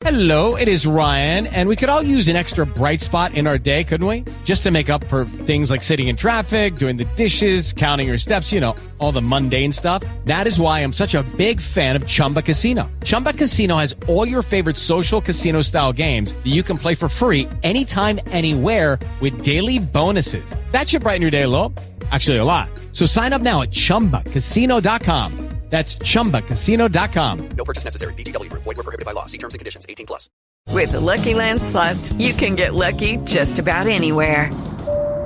Hello, it is Ryan, and we could all use an extra bright spot in our day, couldn't we? Just to make up for things like sitting in traffic, doing the dishes, counting your steps, you know, all the mundane stuff. That is why I'm such a big fan of Chumba Casino. Chumba Casino has all your favorite social casino-style games that you can play for free anytime, anywhere with daily bonuses. That should brighten your day a little. Actually, a lot. So sign up now at ChumbaCasino.com. That's ChumbaCasino.com. No purchase necessary. VGW Group. Void where prohibited by law. See terms and conditions. 18 plus. With the Lucky Land Slots, you can get lucky just about anywhere.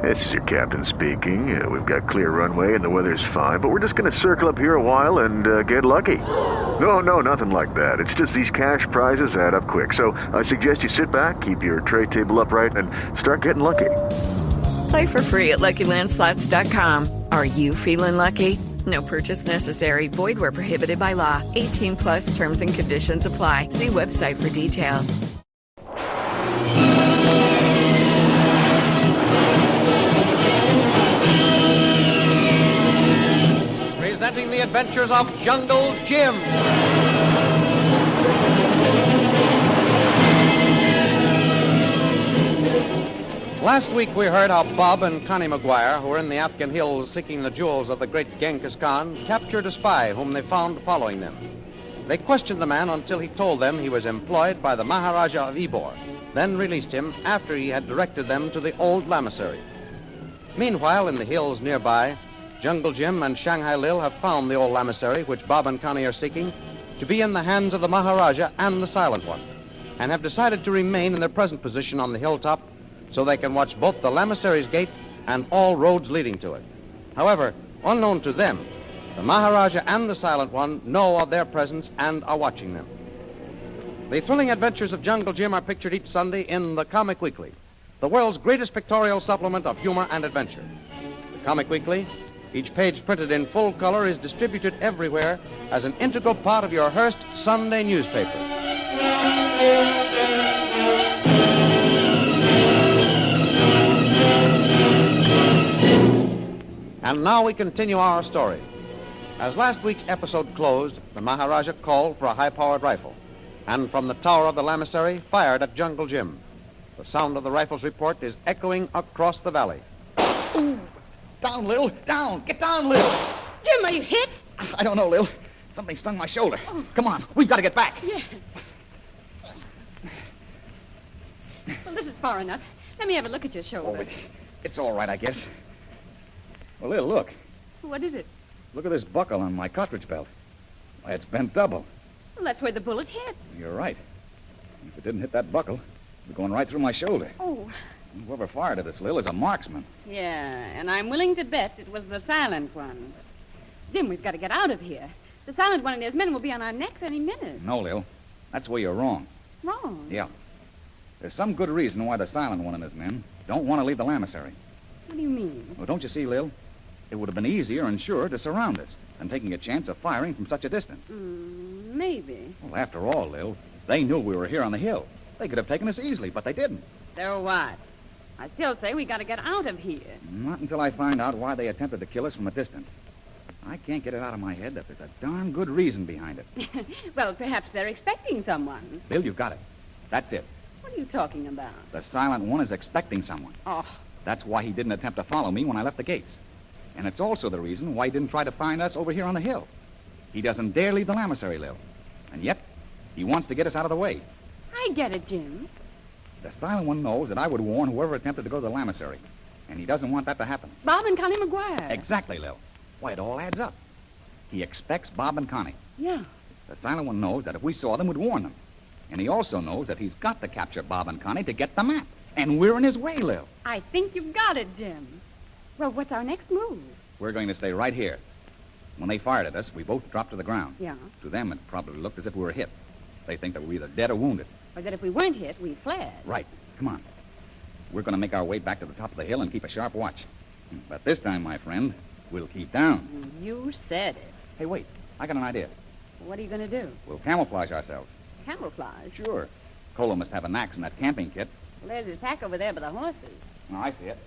This is your captain speaking. We've got clear runway and the weather's fine, but we're just going to circle up here a while and get lucky. No, nothing like that. It's just these cash prizes add up quick. So I suggest you sit back, keep your tray table upright, and start getting lucky. Play for free at LuckyLandSlots.com. Are you feeling lucky? No purchase necessary. Void where prohibited by law. 18 plus terms and conditions apply. See website for details. Presenting the adventures of Jungle Jim. Last week we heard how Bob and Connie McGuire, who were in the Afghan hills seeking the jewels of the great Genghis Khan, captured a spy whom they found following them. They questioned the man until he told them he was employed by the Maharaja of Ybor, then released him after he had directed them to the old lamasery. Meanwhile, in the hills nearby, Jungle Jim and Shanghai Lil have found the old lamasery, which Bob and Connie are seeking, to be in the hands of the Maharaja and the Silent One, and have decided to remain in their present position on the hilltop so they can watch both the lamasery's gate and all roads leading to it. However, unknown to them, the Maharaja and the Silent One know of their presence and are watching them. The thrilling adventures of Jungle Jim are pictured each Sunday in The Comic Weekly, the world's greatest pictorial supplement of humor and adventure. The Comic Weekly, each page printed in full color, is distributed everywhere as an integral part of your Hearst Sunday newspaper. And now we continue our story. As last week's episode closed, the Maharaja called for a high-powered rifle, and from the tower of the lamasery fired at Jungle Jim. The sound of the rifle's report is echoing across the valley. Ooh, down, Lil, down. Get down, Lil. Jim, are you hit? I don't know, Lil. Something stung my shoulder. Oh. Come on, we've got to get back. Yeah. Well, this is far enough. Let me have a look at your shoulder. Oh, it's all right, I guess. Well, Lil, look. What is it? Look at this buckle on my cartridge belt. Why, it's bent double. Well, that's where the bullet hit. You're right. If it didn't hit that buckle, it would go right through my shoulder. Oh. Whoever fired at us, Lil, is a marksman. Yeah, and I'm willing to bet it was the Silent One. Jim, we've got to get out of here. The Silent One and his men will be on our necks any minute. No, Lil. That's where you're wrong. Wrong? Yeah. There's some good reason why the Silent One and his men don't want to leave the lamasery. What do you mean? Well, don't you see, Lil? It would have been easier and surer to surround us than taking a chance of firing from such a distance. Maybe. Well, after all, Lil, they knew we were here on the hill. They could have taken us easily, but they didn't. So what? I still say we got to get out of here. Not until I find out why they attempted to kill us from a distance. I can't get it out of my head that there's a darn good reason behind it. Well, perhaps they're expecting someone. Lil, you've got it. That's it. What are you talking about? The Silent One is expecting someone. Oh. That's why he didn't attempt to follow me when I left the gates. And it's also the reason why he didn't try to find us over here on the hill. He doesn't dare leave the lamasery, Lil. And yet, he wants to get us out of the way. I get it, Jim. The Silent One knows that I would warn whoever attempted to go to the lamasery. And he doesn't want that to happen. Bob and Connie McGuire. Exactly, Lil. Why, it all adds up. He expects Bob and Connie. Yeah. The Silent One knows that if we saw them, we'd warn them. And he also knows that he's got to capture Bob and Connie to get the map. And we're in his way, Lil. I think you've got it, Jim. Well, what's our next move? We're going to stay right here. When they fired at us, we both dropped to the ground. Yeah. To them, it probably looked as if we were hit. They think that we're either dead or wounded. Or that if we weren't hit, we fled. Right. Come on. We're going to make our way back to the top of the hill and keep a sharp watch. But this time, my friend, we'll keep down. You said it. Hey, wait. I got an idea. What are you going to do? We'll camouflage ourselves. Camouflage? Sure. Kolu must have an axe in that camping kit. Well, there's his pack over there by the horses. Oh, I see it.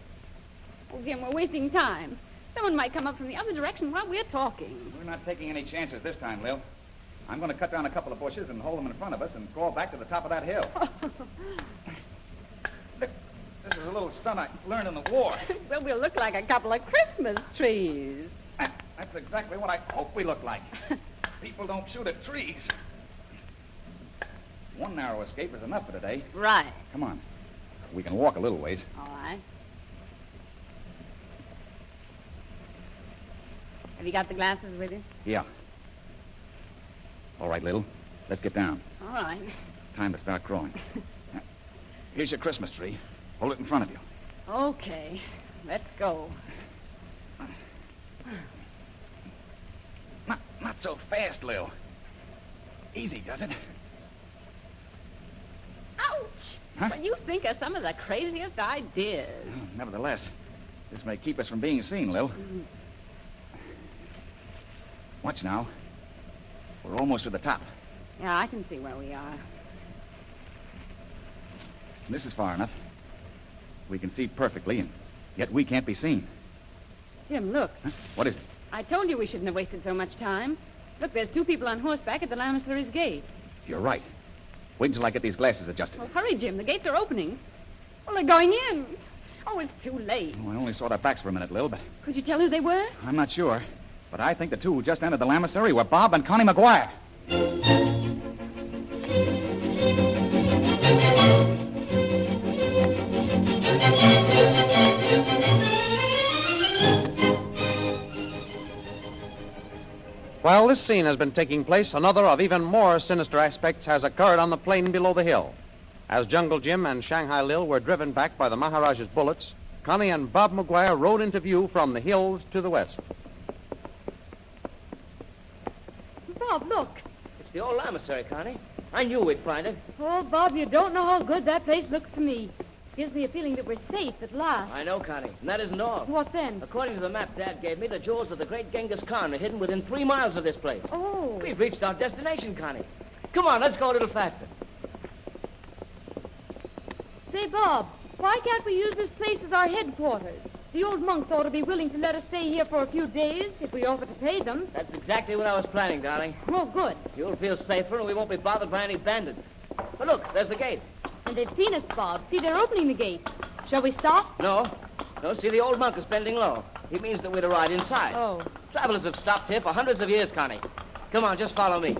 Oh, Jim, we're wasting time. Someone might come up from the other direction while we're talking. We're not taking any chances this time, Lil. I'm going to cut down a couple of bushes and hold them in front of us and crawl back to the top of that hill. Look, this is a little stunt I learned in the war. Well, we'll look like a couple of Christmas trees. That's exactly what I hope we look like. People don't shoot at trees. One narrow escape is enough for today. Right. Come on. We can walk a little ways. All right. Have you got the glasses with you? Yeah. All right, Lil. Let's get down. All right. Time to start crawling. Here's your Christmas tree. Hold it in front of you. Okay. Let's go. Not so fast, Lil. Easy, does it? Ouch! Huh? Well, you think of some of the craziest ideas. Nevertheless, this may keep us from being seen, Lil. Watch now. We're almost to the top. Yeah, I can see where we are. This is far enough. We can see perfectly, and yet we can't be seen. Jim, look. Huh? What is it? I told you we shouldn't have wasted so much time. Look, there's 2 people on horseback at the lamassery's gate. You're right. Wait until I get these glasses adjusted. Well, hurry, Jim. The gates are opening. Well, they're going in. Oh, it's too late. Oh, I only saw their backs for a minute, Lil, but Could you tell who they were? I'm not sure. But I think the 2 who just entered the lamassery were Bob and Connie McGuire. While this scene has been taking place, another of even more sinister aspects has occurred on the plain below the hill. As Jungle Jim and Shanghai Lil were driven back by the Maharaja's bullets, Connie and Bob McGuire rode into view from the hills to the west. Bob, look. It's the old lamasery, Connie. I knew we'd find it. Oh, Bob, you don't know how good that place looks to me. Gives me a feeling that we're safe at last. I know, Connie. And that isn't all. What then? According to the map Dad gave me, the jewels of the great Genghis Khan are hidden within 3 miles of this place. Oh. We've reached our destination, Connie. Come on, let's go a little faster. Say, Bob, why can't we use this place as our headquarters? The old monks ought to be willing to let us stay here for a few days if we offer to pay them. That's exactly what I was planning, darling. Oh, good. You'll feel safer and we won't be bothered by any bandits. But look, there's the gate. And they've seen us, Bob. See, they're opening the gate. Shall we stop? No. No, see, the old monk is bending low. He means that we're to ride inside. Oh. Travelers have stopped here for hundreds of years, Connie. Come on, just follow me.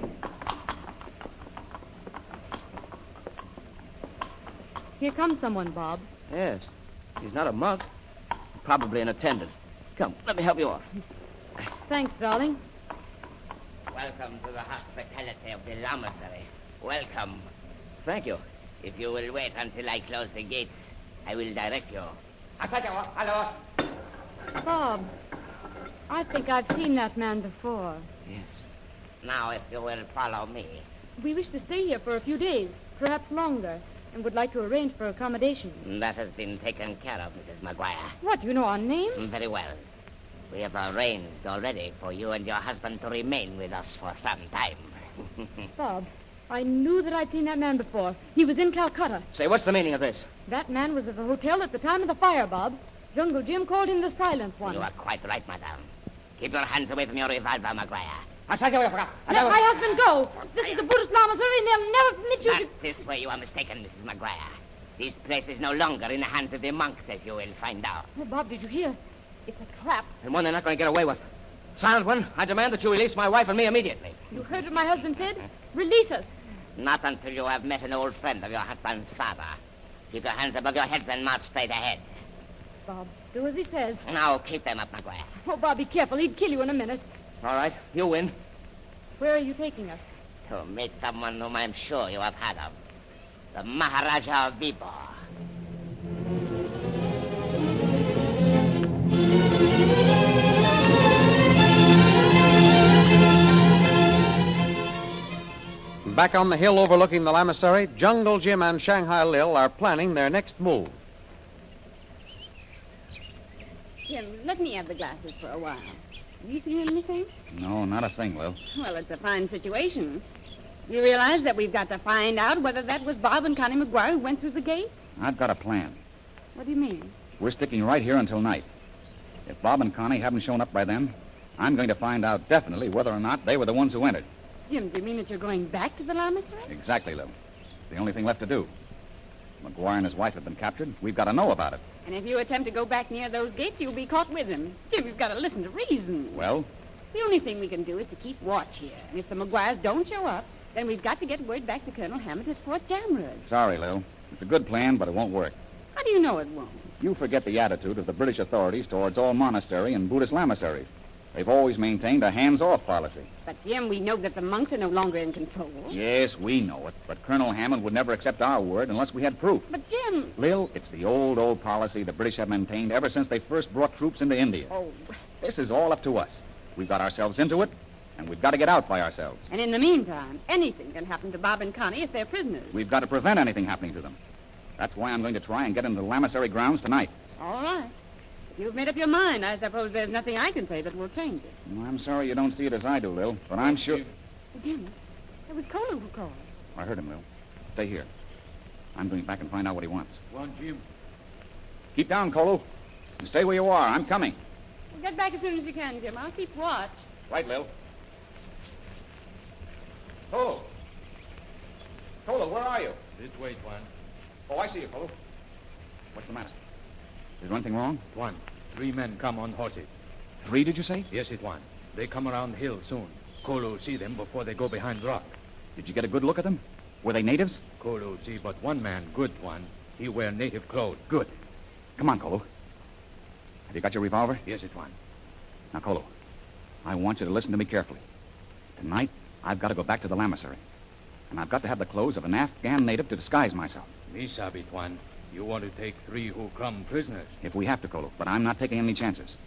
Here comes someone, Bob. Yes. He's not a monk. Probably an attendant. Come, let me help you off. Thanks, darling. Welcome to the hospitality of the lamasery. Welcome. Thank you. If you will wait until I close the gates, I will direct you. Bob, I think I've seen that man before. Yes. Now, if you will follow me. We wish to stay here for a few days, perhaps longer, and would like to arrange for accommodation. That has been taken care of, Mrs. McGuire. What, you know our names? Very well. We have arranged already for you and your husband to remain with us for some time. Bob, I knew that I'd seen that man before. He was in Calcutta. Say, what's the meaning of this? That man was at the hotel at the time of the fire, Bob. Jungle Jim called him the Silent One. You are quite right, madame. Keep your hands away from your revolver, McGuire. Let my husband go. This is the Buddhist lamasery, and they'll never permit you Not to... this way. You are mistaken, Mrs. McGuire. This place is no longer in the hands of the monks, as you will find out. Oh, Bob, did you hear? It's a trap. And one they're not going to get away with. Silent One, I demand that you release my wife and me immediately. You heard what my husband said? Release us. Not until you have met an old friend of your husband's father. Keep your hands above your heads and march straight ahead. Bob, do as he says. Now, keep them up, McGuire. Oh, Bob, be careful. He'd kill you in a minute. All right, you win. Where are you taking us? To meet someone whom I'm sure you have heard of. The Maharaja of Bibor. Back on the hill overlooking the lamasery, Jungle Jim and Shanghai Lil are planning their next move. Jim, let me have the glasses for a while. Have you seen anything? No, not a thing, Lil. Well, it's a fine situation. You realize that we've got to find out whether that was Bob and Connie McGuire who went through the gate? I've got a plan. What do you mean? We're sticking right here until night. If Bob and Connie haven't shown up by then, I'm going to find out definitely whether or not they were the ones who entered. Jim, do you mean that you're going back to the lamasery? Exactly, Lil. The only thing left to do. McGuire and his wife have been captured. We've got to know about it. And if you attempt to go back near those gates, you'll be caught with him. Jim, you've got to listen to reason. Well? The only thing we can do is to keep watch here. And if the McGuires don't show up, then we've got to get word back to Colonel Hammond at Fort Jamrud. Sorry, Lil. It's a good plan, but it won't work. How do you know it won't? You forget the attitude of the British authorities towards all monastery and Buddhist lamaseries. They've always maintained a hands-off policy. But, Jim, we know that the monks are no longer in control. Yes, we know it, but Colonel Hammond would never accept our word unless we had proof. But, Jim... Lil, it's the old policy the British have maintained ever since they first brought troops into India. Oh. This is all up to us. We've got ourselves into it, and we've got to get out by ourselves. And in the meantime, anything can happen to Bob and Connie if they're prisoners. We've got to prevent anything happening to them. That's why I'm going to try and get into the lamasery grounds tonight. All right. If you've made up your mind, I suppose there's nothing I can say that will change it. Well, I'm sorry you don't see it as I do, Lil, but I'm sure... Jim, it was Kolu who called. I heard him, Lil. Stay here. I'm going back and find out what he wants. Go on, Jim. Keep down, Kolu. And stay where you are. I'm coming. Well, get back as soon as you can, Jim. I'll keep watch. Right, Lil. Kolu. Kolu, where are you? This way, Tuan. Oh, I see you, Kolu. What's the matter? Is there anything wrong? Tuan, 3 men come on horses. 3, did you say? Yes, it Tuan. They come around the hill soon. Kolu see them before they go behind rock. Did you get a good look at them? Were they natives? Kolu see but 1 man, good Tuan. He wear native clothes. Good. Come on, Kolu. Have you got your revolver? Yes, it Tuan. Now, Kolu, I want you to listen to me carefully. Tonight, I've got to go back to the lamasery. And I've got to have the clothes of an Afghan native to disguise myself. Me sabi, Tuan. You want to take 3 who come prisoners. If we have to, Kolu, but I'm not taking any chances.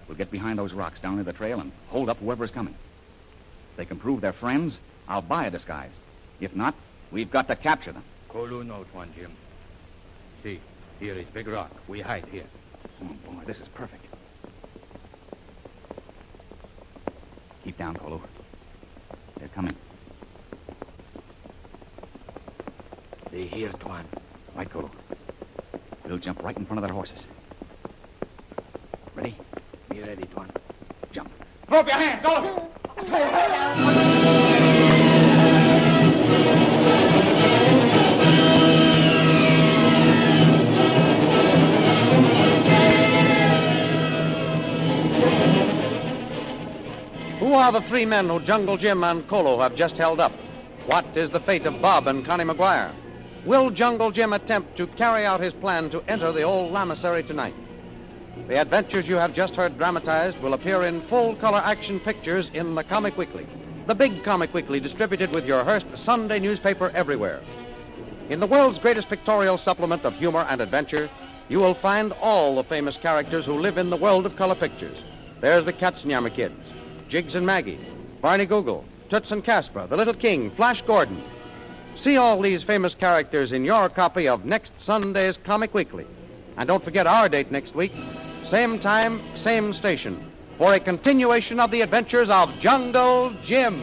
We'll get behind those rocks down near the trail and hold up whoever is coming. If they can prove they're friends, I'll buy a disguise. If not, we've got to capture them. Kolu no, Tuan Jim. See, here is big rock. We hide here. Oh, boy, this is perfect. Keep down, Kolu. They're coming. They here, Tuan. Right, Kolu. We'll jump right in front of their horses. Ready? Be ready, Tuan. Jump. Throw up your hands, all of you! Who are the 3 men who Jungle Jim and Kolu have just held up? What is the fate of Bob and Connie McGuire? Will Jungle Jim attempt to carry out his plan to enter the old lamasery tonight? The adventures you have just heard dramatized will appear in full-color action pictures in the Comic Weekly, the big Comic Weekly distributed with your Hearst Sunday newspaper everywhere. In the world's greatest pictorial supplement of humor and adventure, you will find all the famous characters who live in the world of color pictures. There's the Katzenjammer Kids, Jiggs and Maggie, Barney Google, Toots and Casper, the Little King, Flash Gordon. See all these famous characters in your copy of next Sunday's Comic Weekly. And don't forget our date next week, same time, same station, for a continuation of the adventures of Jungle Jim.